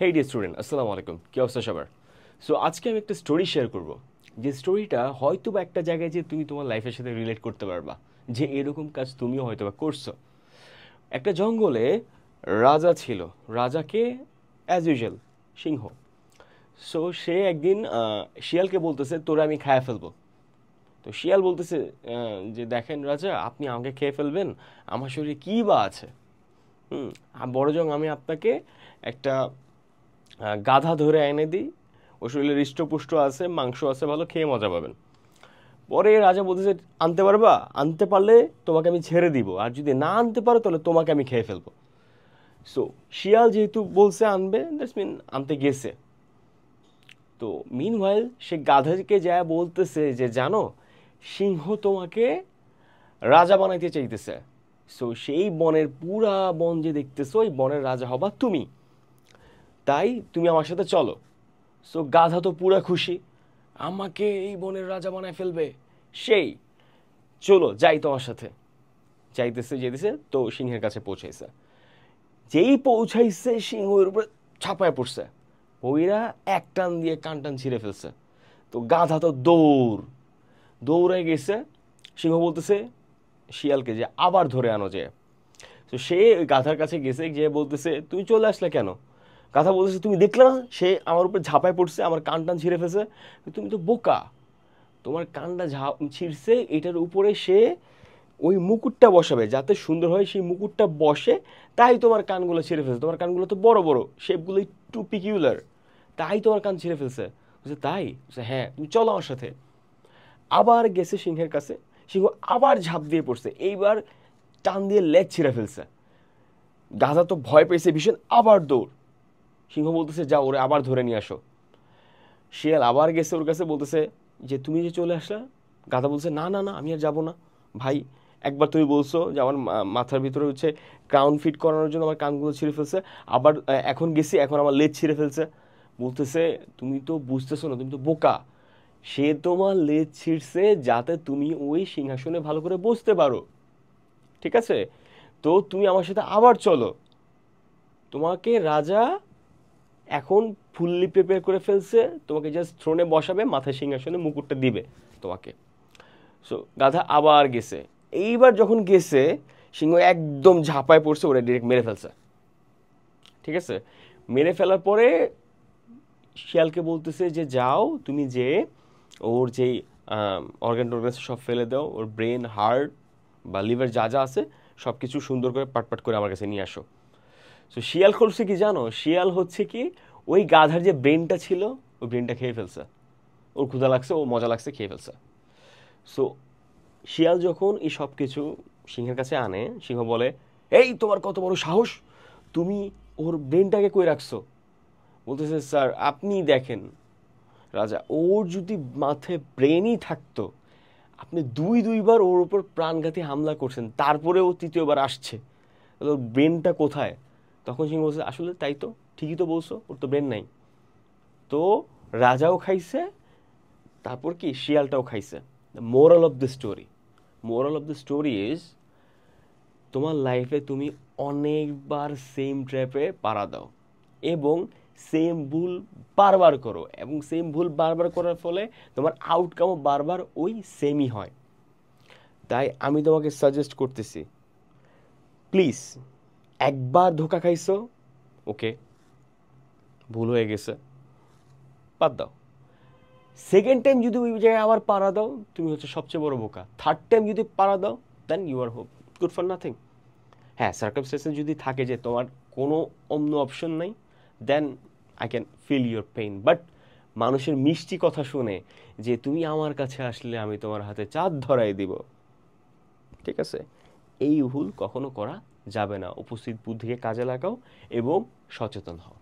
হেই dear student, আসসালামু আলাইকুম। কি অবস্থা সবার? সো আজকে আমি একটা স্টোরি শেয়ার করব, যে স্টোরিটা হয়তো বা একটা জায়গায় যে তুমি তোমার লাইফের সাথে রিলেট করতে পারবা, যে এরকম কাজ তুমিও হয়তো বা করছো। একটা জঙ্গলে রাজা ছিল। রাজাকে অ্যাজ ইউজুয়াল সিংহ। সো সে একদিন শিয়ালকে বলতেছে, তোরে আমি খায়া ফেলবো। তো শিয়াল বলতেছে যে দেখেন রাজা, আপনি আমাকে খেয়ে ফেলবেন, আমার শরীরে কী বা আছে। বড়জং আমি আপনাকে একটা গাধা ধরে এনে দিই, ওর শরীরে হৃষ্টপুষ্ট আছে, মাংস আছে, ভালো খেয়ে মজা পাবেন। পরে রাজা বলতেছে, আনতে পারবা? আনতে পারলে তোমাকে আমি ছেড়ে দিব, আর যদি না আনতে পারো তাহলে তোমাকে আমি খেয়ে ফেলবো। সো শিয়াল যেহেতু বলছে আনবে, দ্যাটস মিন আনতে গেছে। তো মিনওয়াইল সে গাধাকে যায় বলতেছে যে জানো, সিংহ তোমাকে রাজা বানাইতে চাইতেছে। সো সেই বনের পুরা বন যে দেখতেছো, ওই বনের রাজা হবা তুমি, তাই তুমি আমার সাথে চলো। সো গাধা তো পুরা খুশি, আমাকে এই বনের রাজা বানায় ফেলবে সেই, চলো যাই তোমার সাথে। যাইতেছে যেতেছে, তো সিংহের কাছে পৌঁছাইছে। যেই পৌঁছাইছে সিংহ এর উপরে ছাপায় পড়ছে, ওইরা এক টান দিয়ে কান টান ছিঁড়ে ফেলছে। তো গাধা তো দৌড়ে গেছে। সিংহ বলতেছে শিয়ালকে যে আবার ধরে আনো যায়। তো সে ওই গাধার কাছে গেছে, গিয়ে বলতেছে তুমি চলে আসলে কেন? গাধা বলতেছে তুমি দেখলে না, সে আমার উপর ঝাঁপায় পড়ছে, আমার কান টান ছিঁড়ে ফেলছে। তুমি তো বোকা, তোমার কানটা ছিঁড়ছে, এটার উপরে সে ওই মুকুটটা বসাবে যাতে সুন্দর হয়, সেই মুকুটটা বসে, তাই তোমার কানগুলো ছিঁড়ে ফেলছে। তোমার কানগুলো তো বড় বড়, শেপগুলো একটু পিকিউলার, তাই তোমার কান ছিঁড়ে ফেলছে। বলছে তাই? বলছে হ্যাঁ, তুমি চলো আমার সাথে। আবার গেছে সিংহের কাছে, সিংহ আবার ঝাঁপ দিয়ে পড়ছে, এইবার টান দিয়ে লেজ ছিঁড়ে ফেলছে। গাধা তো ভয় পেয়েছে ভীষণ, আবার দৌড়। সিংহ বলতেছে যাও, ওরে আবার ধরে নিয়ে আসো। শিয়াল আবার গেছে ওর কাছে, বলতেছে যে তুমি যে চলে আসলা। গাধা বলছে না না না, আমি আর যাবো না ভাই। একবার তুমি বলছো যে আমার মাথার ভিতরে হচ্ছে ক্রাউন ফিট করানোর জন্য আমার কানগুলো ছিঁড়ে ফেলছে, আবার এখন গেছি, এখন আমার লেজ ছিঁড়ে ফেলছে। বলতেছে তুমি তো বুঝতেছো না, তুমি তো বোকা। সে তোমার লেজ ছিঁড়ছে যাতে তুমি ওই সিংহাসনে ভালো করে বসতে পারো, ঠিক আছে? তো তুমি আমার সাথে আবার চলো, তোমাকে রাজা এখন ফুললি প্রিপেয়ার করে ফেলছে, তোমাকে জাস্ট থ্রোনে বসাবে, মাথায় সিংহাসনে মুকুটটা দিবে তোমাকে। সো গাধা আবার গেছে। এইবার যখন গেছে, সিংহ একদম ঝাঁপায় পড়ছে, ওরা ডিরেক্ট মেরে ফেলছে, ঠিক আছে? মেরে ফেলার পরে শিয়ালকে বলতেছে যে যাও তুমি, যে ওর যেই অর্গান টর্গান সব ফেলে দাও, ওর ব্রেন, হার্ট বা লিভার যা যা আছে সব কিছু সুন্দর করে পাট করে আমার কাছে নিয়ে আসো। সো শিয়াল করছে কি জানো? শিয়াল হচ্ছে কি, ওই গাধার যে ব্রেনটা ছিল, ওই ব্রেনটা খেয়ে ফেলছে। ওর ক্ষুধা লাগছে, ও মজা লাগছে, খেয়ে ফেলছে। সো শিয়াল যখন এই সব কিছু সিংহের কাছে আনে, সিংহ বলে এই তোমার কত বড় সাহস, তুমি ওর ব্রেনটাকে কই রাখছো? বলতেছে স্যার আপনি দেখেন রাজা, ওর যদি মাথায় ব্রেনই থাকতো, আপনি দুইবার ওর উপর প্রাণঘাতী হামলা করছেন, তারপরে ও তৃতীয়বার আসছে, ওর ব্রেনটা কোথায়? তখন সিংহ বলছে আসলে তাই তো, ঠিকই তো বলছো, ওর তো ব্রেন নাই। তো রাজাও খাইছে, তারপর কি শিয়ালটাও খাইছে। Moral of the story, moral of the story is, তোমার লাইফে তুমি অনেকবার সেম ট্র্যাপে পাড়া দাও এবং সেম ভুল বারবার করো, এবং সেম ভুল বারবার করার ফলে তোমার আউটকামও বারবার ওই সেমই হয়। তাই আমি তোমাকে সাজেস্ট করতেছি, প্লিজ, একবার ধোকা খাইছো, ওকে, ভুল হয়ে গেছে, বাদ দাও। সেকেন্ড টাইম যদি ওই জায়গায় আবার পাড়া দাও, তুমি হচ্ছে সবচেয়ে বড় বোকা। থার্ড টাইম যদি পাড়া দাও, then you are good for nothing. হ্যাঁ, সার্কামস্টেন্সেস যদি থাকে যে তোমার কোনো অন্য অপশন নাই, then I can feel your pain. But মানুষের মিষ্টি কথা শুনে যে তুমি আমার কাছে আসলে আমি তোমার হাতে চাঁদ ধরাই দিব, ঠিক আছে, এই ভুল কখনো করা যাবে না। উপস্থিত বুদ্ধিকে কাজে লাগাও এবং সচেতন হও।